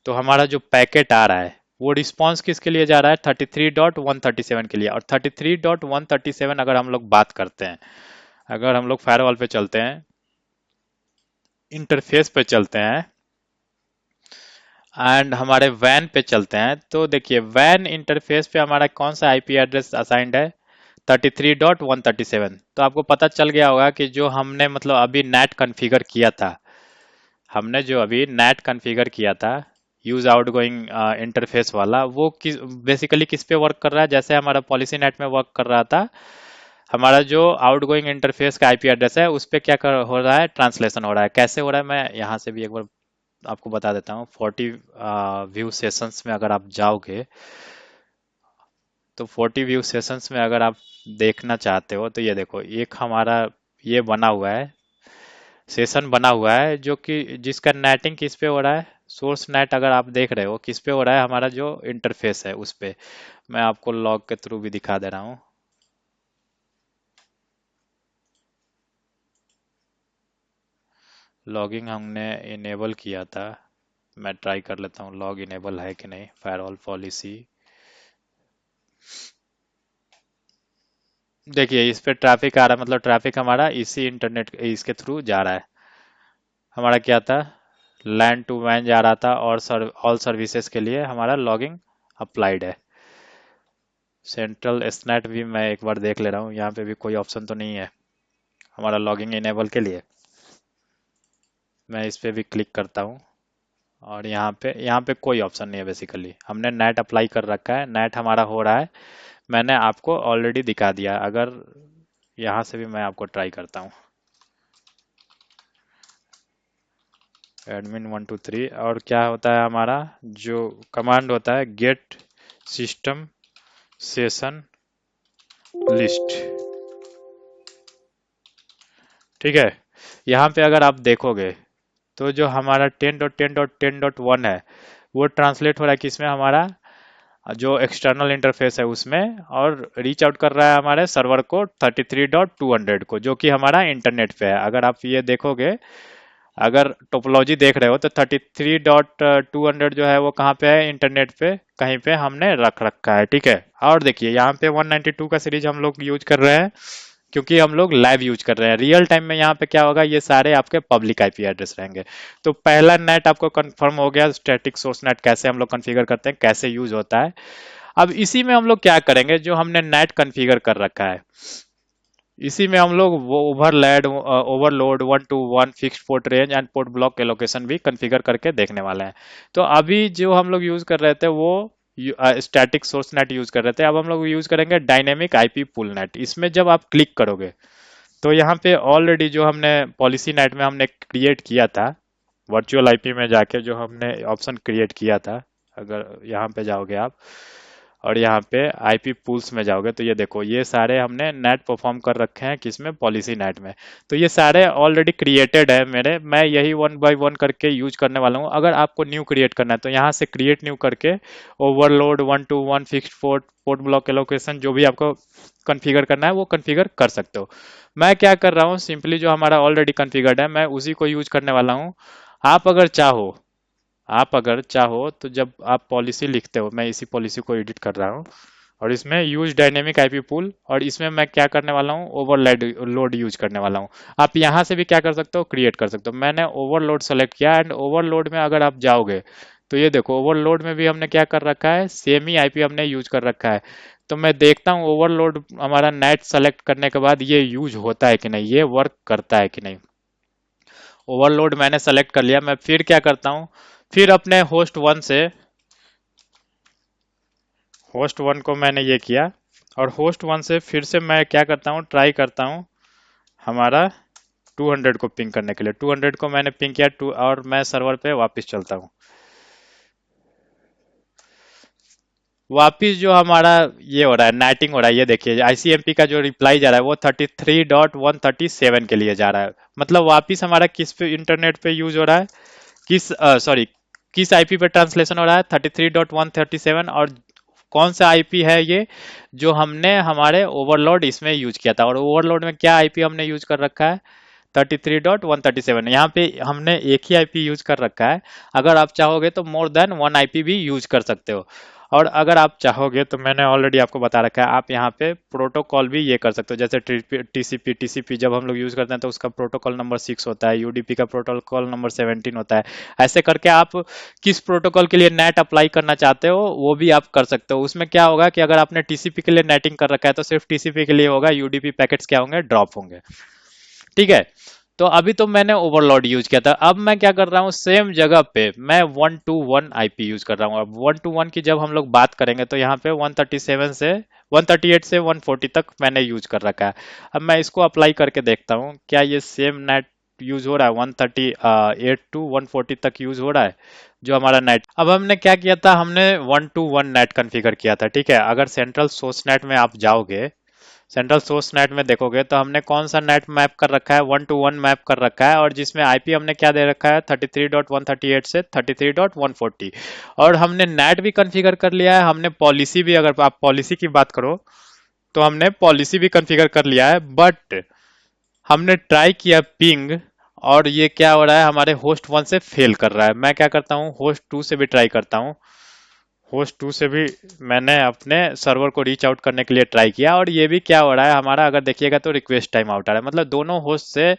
Speaker 1: तो हमारा जो पैकेट आ रहा है वो रिस्पांस किसके लिए जा रहा है, 33.137 के लिए। और 33.137 अगर हम लोग बात करते हैं, अगर हम लोग फायरवॉल पे चलते हैं, इंटरफेस पे चलते हैं, एंड हमारे वैन पे चलते हैं, तो देखिए वैन इंटरफेस पे हमारा कौन सा आईपी एड्रेस असाइंड है, 33.137। तो आपको पता चल गया होगा कि जो हमने मतलब अभी नेट कॉन्फ़िगर किया था, हमने जो अभी नेट कॉन्फ़िगर किया था यूज आउटगोइंग इंटरफेस वाला, वो किस बेसिकली किस पे वर्क कर रहा है, जैसे हमारा पॉलिसी नेट में वर्क कर रहा था। हमारा जो आउटगोइंग इंटरफेस का आईपी एड्रेस है उस पे हो रहा है, ट्रांसलेशन हो रहा है। कैसे हो रहा है, मैं यहाँ से भी एक बार आपको बता देता हूँ। 40 व्यू सेशंस में अगर आप जाओगे, तो 40 व्यू सेशंस में अगर आप देखना चाहते हो तो ये देखो, एक हमारा ये बना हुआ है, सेशन बना हुआ है, जो कि जिसका नेटिंग किस पे हो रहा है, सोर्स नेट अगर आप देख रहे हो किस पे हो रहा है, हमारा जो इंटरफेस है उस पे। मैं आपको लॉग के थ्रू भी दिखा दे रहा हूँ। लॉगिंग हमने इनेबल किया था, मैं ट्राई कर लेता हूँ लॉग इनेबल है कि नहीं, फायरवॉल पॉलिसी। देखिए इस पे ट्रैफिक आ रहा है, मतलब ट्रैफिक हमारा इसी इंटरनेट इसके थ्रू जा रहा है। हमारा क्या था, लैंड टू वैन जा रहा था, और ऑल सर्विसेज के लिए हमारा लॉगिंग अप्लाइड है। सेंट्रल स्नैट भी मैं एक बार देख ले रहा हूँ, यहाँ पे भी कोई ऑप्शन तो नहीं है। हमारा लॉगिंग इनेबल के लिए। मैं इस पे भी क्लिक करता हूँ और यहाँ पे कोई ऑप्शन नहीं है। बेसिकली हमने नेट अप्लाई कर रखा है, नेट हमारा हो रहा है। मैंने आपको ऑलरेडी दिखा दिया। अगर यहाँ से भी मैं आपको ट्राई करता हूँ, admin123, और क्या होता है हमारा जो कमांड होता है, गेट सिस्टम सेशन लिस्ट। ठीक है, यहाँ पे अगर आप देखोगे तो जो हमारा 10.10.10.1 है वो ट्रांसलेट हो रहा है किसमें, हमारा जो एक्सटर्नल इंटरफेस है उसमें, और रीच आउट कर रहा है हमारे सर्वर को 33.200 को, जो कि हमारा इंटरनेट पे है। अगर आप ये देखोगे, अगर टोपोलॉजी देख रहे हो तो 33.200 जो है वो कहाँ पे है, इंटरनेट पे कहीं पे हमने रख रखा है। ठीक है, और देखिए यहाँ पे 192 का सीरीज हम लोग यूज कर रहे हैं क्योंकि हम लोग लाइव यूज कर रहे हैं। रियल टाइम में यहाँ पे क्या होगा, ये सारे आपके पब्लिक आईपी एड्रेस रहेंगे। तो पहला नेट आपको कंफर्म हो गया, स्टैटिक सोर्स नेट कैसे हम लोग कॉन्फ़िगर करते हैं, कैसे यूज होता है। अब इसी में हम लोग क्या करेंगे, जो हमने नेट कॉन्फ़िगर कर रखा है इसी में हम लोग वो overload 1 to 1 fixed port range and port block के लोकेशन भी कॉन्फ़िगर करके देखने वाले हैं। तो अभी जो हम लोग यूज कर रहे थे वो स्टैटिक सोर्स नेट यूज कर रहे थे। अब हम लोग यूज करेंगे डायनेमिक आईपी पूल नेट। इसमें जब आप क्लिक करोगे तो यहाँ पे ऑलरेडी जो हमने पॉलिसी नेट में हमने क्रिएट किया था, वर्चुअल आईपी में जाके जो हमने ऑप्शन क्रिएट किया था, अगर यहाँ पे जाओगे आप और यहाँ पे आईपी पूल्स में जाओगे तो ये देखो, ये सारे हमने नेट परफॉर्म कर रखे हैं किसमें, पॉलिसी नेट में। तो ये सारे ऑलरेडी क्रिएटेड है मेरे, मैं यही 1 by 1 करके यूज करने वाला हूँ। अगर आपको न्यू क्रिएट करना है तो यहाँ से क्रिएट न्यू करके overload 1 to 1 fixed port port block के लोकेशन जो भी आपको कॉन्फ़िगर करना है वो कॉन्फ़िगर कर सकते हो। मैं क्या कर रहा हूँ, सिंपली जो हमारा ऑलरेडी कॉन्फ़िगर्ड है मैं उसी को यूज करने वाला हूँ। आप अगर चाहो आप अगर चाहो तो जब आप पॉलिसी लिखते हो, मैं इसी पॉलिसी को एडिट कर रहा हूँ और इसमें यूज डायनेमिक आईपी पूल, और इसमें मैं क्या करने वाला हूँ, ओवरलोड लोड यूज करने वाला हूँ। आप यहाँ से भी क्या कर सकते हो, क्रिएट कर सकते हो। मैंने ओवरलोड सेलेक्ट किया एंड ओवरलोड में अगर आप जाओगे तो ये देखो, ओवरलोड में भी हमने क्या कर रखा है, सेम ही आईपी हमने यूज कर रखा है। तो मैं देखता हूँ ओवरलोड हमारा नेट सेलेक्ट करने के बाद ये यूज होता है कि नहीं, ये वर्क करता है कि नहीं। ओवरलोड मैंने सेलेक्ट कर लिया। मैं फिर क्या करता हूँ, फिर अपने होस्ट 1 को मैंने ये किया, और होस्ट 1 से फिर से मैं क्या करता हूँ, ट्राई करता हूँ हमारा 200 को पिंग करने के लिए। 200 को मैंने पिंग किया और मैं सर्वर पे वापस चलता हूँ। वापिस जो हमारा ये हो रहा है, नेटिंग हो रहा है, ये देखिए आईसीएमपी का जो रिप्लाई जा रहा है वो 33.137 के लिए जा रहा है। मतलब वापिस हमारा किस पे इंटरनेट पे यूज हो रहा है, किस सॉरी किस आईपी पे ट्रांसलेशन हो रहा है, 33.137। और कौन सा आईपी है ये, जो हमने हमारे ओवरलोड इसमें यूज किया था। और ओवरलोड में क्या आईपी हमने यूज कर रखा है, 33.137। यहाँ पे हमने एक ही आईपी यूज कर रखा है। अगर आप चाहोगे तो मोर देन 1 आईपी भी यूज कर सकते हो। और अगर आप चाहोगे तो मैंने ऑलरेडी आपको बता रखा है, आप यहाँ पे प्रोटोकॉल भी ये कर सकते हो। जैसे टीसीपी जब हम लोग यूज करते हैं तो उसका प्रोटोकॉल नंबर 6 होता है, यूडीपी का प्रोटोकॉल नंबर 17 होता है। ऐसे करके आप किस प्रोटोकॉल के लिए नेट अप्लाई करना चाहते हो वो भी आप कर सकते हो। उसमें क्या होगा कि अगर आपने टीसीपी के लिए नेटिंग कर रखा है तो सिर्फ टीसीपी के लिए होगा, यूडीपी पैकेट्स क्या होंगे, ड्रॉप होंगे। ठीक है, तो अभी तो मैंने ओवरलोड यूज किया था। अब मैं क्या कर रहा हूँ, सेम जगह पे मैं 1 to 1 आईपी यूज कर रहा हूँ। अब 1 to 1 की जब हम लोग बात करेंगे तो यहाँ पे 137 से 138 से 140 तक मैंने यूज कर रखा है। अब मैं इसको अप्लाई करके देखता हूँ क्या ये सेम नेट यूज हो रहा है, 138 to 140 तक यूज हो रहा है जो हमारा नेट। अब हमने क्या किया था, हमने 1 to 1 नेट कॉन्फ़िगर किया था। ठीक है, अगर सेंट्रल सोर्स नेट में आप जाओगे, सेंट्रल सोर्स नेट में देखोगे तो हमने कौन सा नेट मैप कर रखा है, 1 to 1 मैप कर रखा है, और जिसमें आईपी हमने क्या दे रखा है, 33.138 से 33.140। और हमने नेट भी कॉन्फ़िगर कर लिया है। हमने पॉलिसी भी, अगर आप पॉलिसी की बात करो तो हमने पॉलिसी भी कॉन्फ़िगर कर लिया है। बट हमने ट्राई किया पिंग, और ये क्या हो रहा है, हमारे होस्ट 1 से फेल कर रहा है। मैं क्या करता हूँ, होस्ट 2 से भी ट्राई करता हूँ। होस्ट 2 से भी मैंने अपने सर्वर को रीच आउट करने के लिए ट्राई किया, और ये भी क्या हो रहा है हमारा, अगर देखिएगा तो रिक्वेस्ट टाइम आउट आ रहा है। मतलब दोनों होस्ट से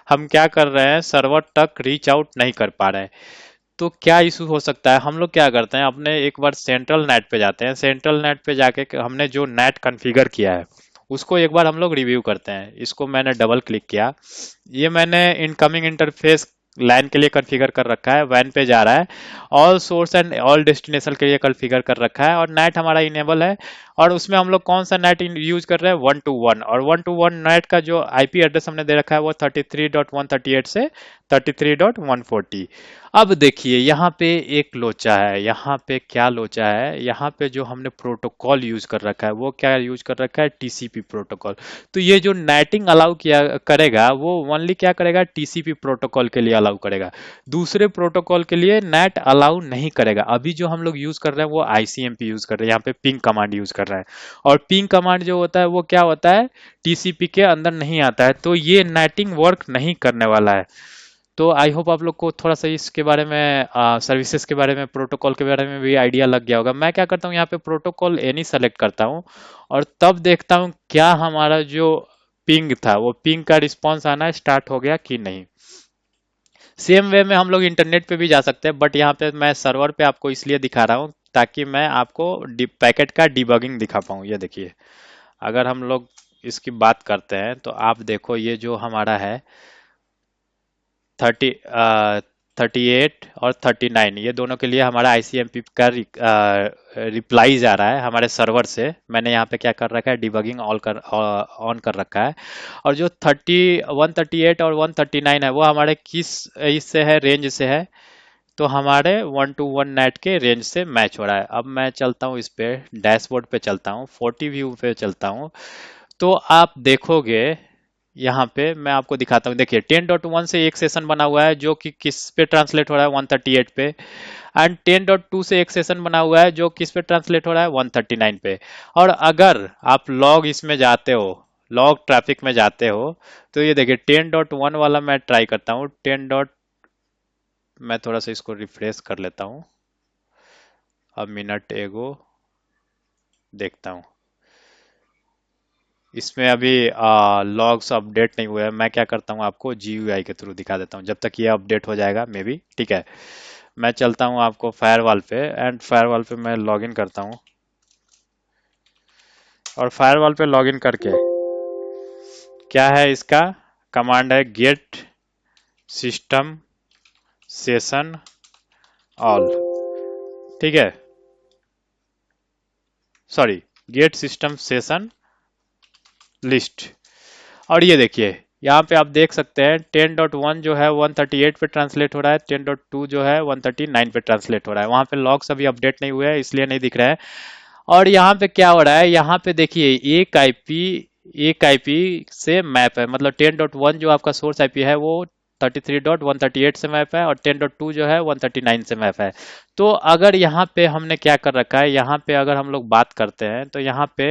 Speaker 1: हम क्या कर रहे हैं, सर्वर तक रीच आउट नहीं कर पा रहे हैं। तो क्या इशू हो सकता है, हम लोग क्या करते हैं, अपने एक बार सेंट्रल नेट पे जाते हैं। सेंट्रल नेट पे जाके हमने जो नेट कॉन्फ़िगर किया है उसको एक बार हम लोग रिव्यू करते हैं। इसको मैंने डबल क्लिक किया, ये मैंने इनकमिंग इंटरफेस लैन के लिए कॉन्फ़िगर कर रखा है, वैन पे जा रहा है, all source and all destination के लिए कॉन्फ़िगर कर रखा है, और नेट हमारा इनेबल है। और उसमें हम लोग कौन सा नेट यूज कर रहे हैं, 1 to 1, और 1 to 1 नेट का जो आईपी एड्रेस हमने दे रखा है वो 33.138 से 33.140। अब देखिए यहाँ पे एक लोचा है, यहाँ पे क्या लोचा है, यहाँ पे जो हमने प्रोटोकॉल यूज कर रखा है वो क्या यूज कर रखा है, टीसीपी प्रोटोकॉल। तो ये जो नेटिंग अलाउ किया करेगा वो ओनली क्या करेगा, टीसीपी प्रोटोकॉल के लिए अलाउ करेगा, दूसरे प्रोटोकॉल के लिए नेट अलाउ नहीं करेगा। अभी जो हम लोग यूज कर रहे हैं वो आईसीएमपी यूज कर रहे हैं, यहाँ पे पिंग कमांड यूज कर रहे हैं, और पिंग कमांड जो होता है वो क्या होता है, टीसीपी के अंदर नहीं आता है, तो ये नेटिंग वर्क नहीं करने वाला है। तो आई होप आप लोग को थोड़ा सा इसके बारे में, सर्विसेज के बारे में, प्रोटोकॉल के बारे में भी आइडिया लग गया होगा। मैं क्या करता हूँ, यहाँ पे प्रोटोकॉल एनी सेलेक्ट करता हूँ, और तब देखता हूँ क्या हमारा जो पिंग था वो पिंग का रिस्पॉन्स आना स्टार्ट हो गया कि नहीं। सेम वे में हम लोग इंटरनेट पे भी जा सकते हैं, बट यहाँ पे मैं सर्वर पे आपको इसलिए दिखा रहा हूँ ताकि मैं आपको पैकेट का डिबगिंग दिखा पाऊँ। ये देखिए, अगर हम लोग इसकी बात करते हैं तो आप देखो, ये जो हमारा है 30 38 और 39, ये दोनों के लिए हमारा आईसीएमपी का रिप्लाई जा रहा है हमारे सर्वर से। मैंने यहाँ पे क्या कर रखा है, डिबगिंग ऑन कर रखा है। और जो 138 और 139 है वो हमारे किस इससे है, रेंज से है, तो हमारे 1 to 1 नेट के रेंज से मैच हो रहा है। अब मैं चलता हूँ इस पे, डैशबोर्ड पे चलता हूँ, 40 व्यू पे चलता हूँ, तो आप देखोगे यहाँ पे मैं आपको दिखाता हूँ। देखिए 10.1 से एक सेशन बना हुआ है जो कि किस पे ट्रांसलेट हो रहा है, 138 पे, एंड 10.2 से एक सेशन बना हुआ है जो किस पे ट्रांसलेट हो रहा है, 139 पे। और अगर आप लॉग इसमें जाते हो, लॉग ट्रैफिक में जाते हो, तो ये देखिए 10.1 वाला मैं ट्राई करता हूँ, मैं थोड़ा सा इसको रिफ्रेश कर लेता हूँ, अब मिनट एगो देखता हूँ। इसमें अभी लॉग्स अपडेट नहीं हुए हैं। मैं क्या करता हूँ, आपको जीयूआई के थ्रू दिखा देता हूँ जब तक ये अपडेट हो जाएगा मे बी, ठीक है। मैं चलता हूँ आपको फायरवॉल पे, एंड फायरवॉल पे मैं लॉगिन करता हूँ, और फायरवॉल पे लॉगिन करके क्या है, इसका कमांड है गेट सिस्टम सेशन ऑल, ठीक है, sorry, get system session list. और ये देखिए यहाँ पे आप देख सकते हैं 10.1 जो है 138 पे ट्रांसलेट हो रहा है, 10.2 जो है 139 पे ट्रांसलेट हो रहा है। वहाँ पे लॉग्स अभी अपडेट नहीं हुए हैं इसलिए नहीं दिख रहा है। और यहाँ पे क्या हो रहा है, यहाँ पे देखिए एक आईपी से मैप है, मतलब 10.1 जो आपका सोर्स आईपी है वो 33.138 से मैप है, और 10.2 जो है 139 से मैप है। तो अगर यहाँ पे हमने क्या कर रखा है, यहाँ पे अगर हम लोग बात करते हैं तो यहाँ पे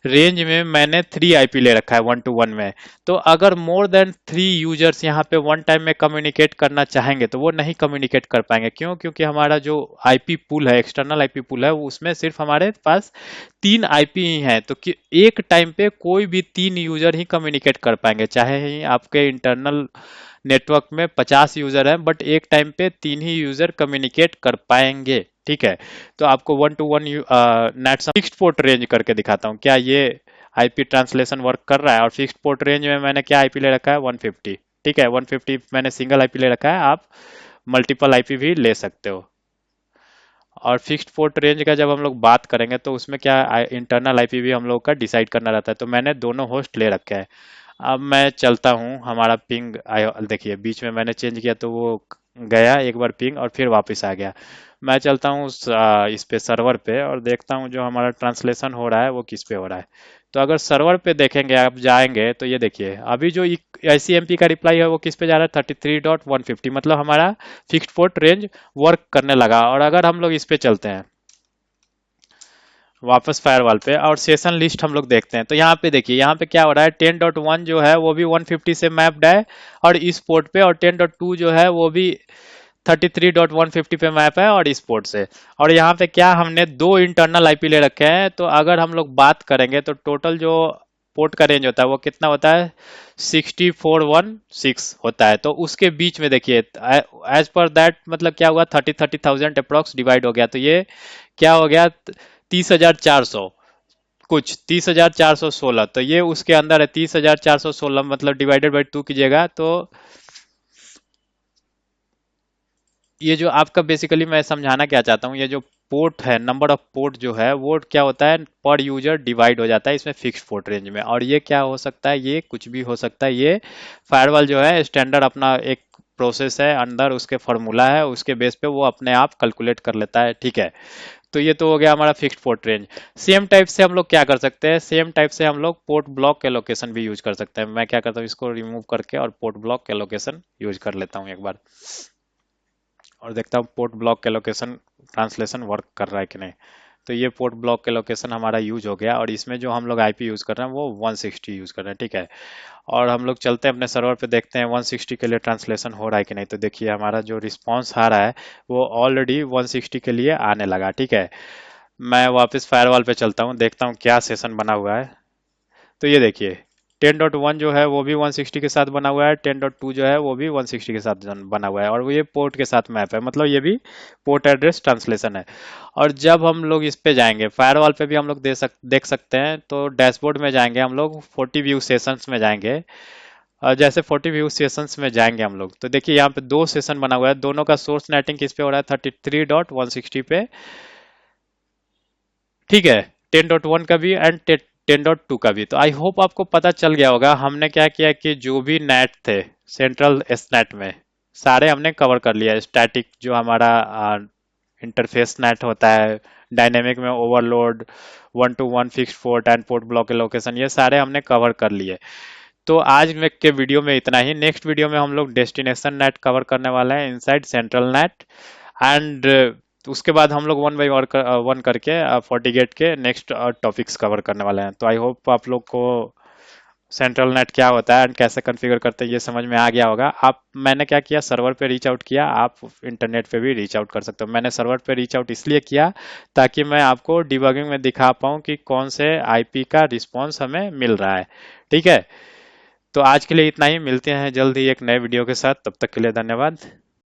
Speaker 1: रेंज में मैंने 3 आईपी ले रखा है 1 to 1 में। तो अगर मोर देन 3 यूजर्स यहाँ पे वन टाइम में कम्युनिकेट करना चाहेंगे तो वो नहीं कम्युनिकेट कर पाएंगे। क्यों? क्योंकि हमारा जो आईपी पूल है, एक्सटर्नल आईपी पूल है, उसमें सिर्फ हमारे पास 3 आईपी ही हैं, तो कि एक टाइम पे कोई भी 3 यूजर ही कम्युनिकेट कर पाएंगे। चाहे ही आपके इंटरनल नेटवर्क में 50 यूजर हैं, बट एक टाइम पे 3 ही यूजर कम्युनिकेट कर पाएंगे, ठीक है। तो आपको 1 to 1 net fixed port range करके दिखाता हूँ, क्या ये आईपी ट्रांसलेशन वर्क कर रहा है। और फिक्स्ड पोर्ट रेंज में मैंने क्या आईपी ले रखा है, 150, ठीक है, 150 मैंने सिंगल आईपी ले रखा है, आप मल्टीपल आईपी भी ले सकते हो। और फिक्स्ड पोर्ट रेंज का जब हम लोग बात करेंगे तो उसमें क्या इंटरनल आईपी भी हम लोग का डिसाइड करना रहता है, तो मैंने दोनों होस्ट ले रखे हैं। अब मैं चलता हूँ, हमारा पिंग देखिए बीच में मैंने चेंज किया तो वो गया एक बार पिंग और फिर वापस आ गया। मैं चलता हूँ इस पे सर्वर पे और देखता हूँ जो हमारा ट्रांसलेशन हो रहा है वो किस पे हो रहा है। तो अगर सर्वर पे देखेंगे, आप जाएंगे तो ये देखिए अभी जो आईसीएमपी का रिप्लाई है वो किस पे जा रहा है, 33.150, मतलब हमारा फिक्स्ड पोर्ट रेंज वर्क करने लगा। और अगर हम लोग इस पे चलते हैं वापस फायरवॉल पे और सेशन लिस्ट हम लोग देखते हैं, तो यहाँ पे देखिए यहाँ पे क्या हो रहा है, 10.1 जो है वो भी 150 से मैप्ड है और इस पोर्ट पे, और 10.2 जो है वो भी 33.150 पे मैप है और इस पोर्ट से। और यहाँ पे क्या हमने दो इंटरनल आईपी ले रखे हैं, तो अगर हम लोग बात करेंगे तो टोटल जो पोर्ट का रेंज होता है वो कितना होता है, 6416 होता है। तो उसके बीच में देखिए एज पर दैट मतलब क्या हुआ, 30,000 अप्रोक्स डिवाइड हो गया, तो ये क्या हो गया, 30,400 कुछ 30,416, तो ये उसके अंदर है 30,416, मतलब डिवाइडेड बाई 2 कीजिएगा तो ये जो आपका बेसिकली मैं समझाना क्या चाहता हूँ, ये जो पोर्ट है, नंबर ऑफ पोर्ट जो है वो क्या होता है, पर यूजर डिवाइड हो जाता है इसमें फिक्स्ड पोर्ट रेंज में। और ये क्या हो सकता है, ये कुछ भी हो सकता है। ये फायरवॉल जो है स्टैंडर्ड अपना एक प्रोसेस है, अंदर उसके फार्मूला है, उसके बेस पे वो अपने आप कैलकुलेट कर लेता है, ठीक है। तो ये तो हो गया हमारा fixed port range. Same type से हम लोग क्या कर सकते हैं, सेम टाइप से हम लोग पोर्ट ब्लॉक के लोकेशन भी यूज कर सकते हैं। मैं क्या करता हूँ, इसको रिमूव करके और पोर्ट ब्लॉक के लोकेशन यूज कर लेता हूँ एक बार, और देखता हूँ पोर्ट ब्लॉक के लोकेशन ट्रांसलेशन वर्क कर रहा है कि नहीं। तो ये पोर्ट ब्लॉक के लोकेशन हमारा यूज हो गया, और इसमें जो हम लोग आईपी यूज कर रहे हैं वो 160 यूज कर रहे हैं, ठीक है। और हम लोग चलते हैं अपने सर्वर पे, देखते हैं 160 के लिए ट्रांसलेशन हो रहा है कि नहीं। तो देखिए हमारा जो रिस्पॉन्स आ रहा है वो ऑलरेडी 160 के लिए आने लगा, ठीक है। मैं वापस फायरवॉल पे चलता हूँ, देखता हूँ क्या सेशन बना हुआ है। तो ये देखिए 10.1 जो है वो भी 160 के साथ बना हुआ है, 10.2 जो है वो भी 160 के साथ बना हुआ है, और वो ये पोर्ट के साथ मैप है, मतलब ये भी पोर्ट एड्रेस ट्रांसलेशन है। और जब हम लोग इस पे जाएंगे फायरवॉल पे भी हम लोग देख सकते हैं, तो डैशबोर्ड में जाएंगे हम लोग, 40 व्यू सेशंस में जाएंगे। और जैसे 40 व्यू सेशंस में जाएंगे हम लोग, तो देखिए यहाँ पे दो सेशन बना हुआ है, दोनों का सोर्स नेटिंग किस पे हो रहा है, 33.160 पे, ठीक है। 10.1 का भी एंड 10.2 का भी। तो आई होप आपको पता चल गया होगा हमने क्या किया कि जो भी नेट थे सेंट्रल एस नेट में, सारे हमने कवर कर लिया। स्टैटिक जो हमारा इंटरफेस नेट होता है, डायनेमिक में overload, one two one fixed port and port block location, ये सारे हमने कवर कर लिए। तो आज में के वीडियो में इतना ही। नेक्स्ट वीडियो में हम लोग डेस्टिनेशन नेट कवर करने वाले हैं इनसाइड सेंट्रल नेट, एंड उसके बाद हम लोग वन बाई वन करके FortiGate के नेक्स्ट टॉपिक्स कवर करने वाले हैं। तो आई होप आप लोग को सेंट्रल नेट क्या होता है एंड कैसे कॉन्फ़िगर करते हैं ये समझ में आ गया होगा। आप, मैंने क्या किया, सर्वर पे रीच आउट किया, आप इंटरनेट पे भी रीच आउट कर सकते हो। मैंने सर्वर पे रीच आउट इसलिए किया ताकि मैं आपको डिबगिंग में दिखा पाऊँ कि कौन से आईपी का रिस्पॉन्स हमें मिल रहा है, ठीक है। तो आज के लिए इतना ही, मिलते हैं जल्द ही एक नए वीडियो के साथ, तब तक के लिए धन्यवाद।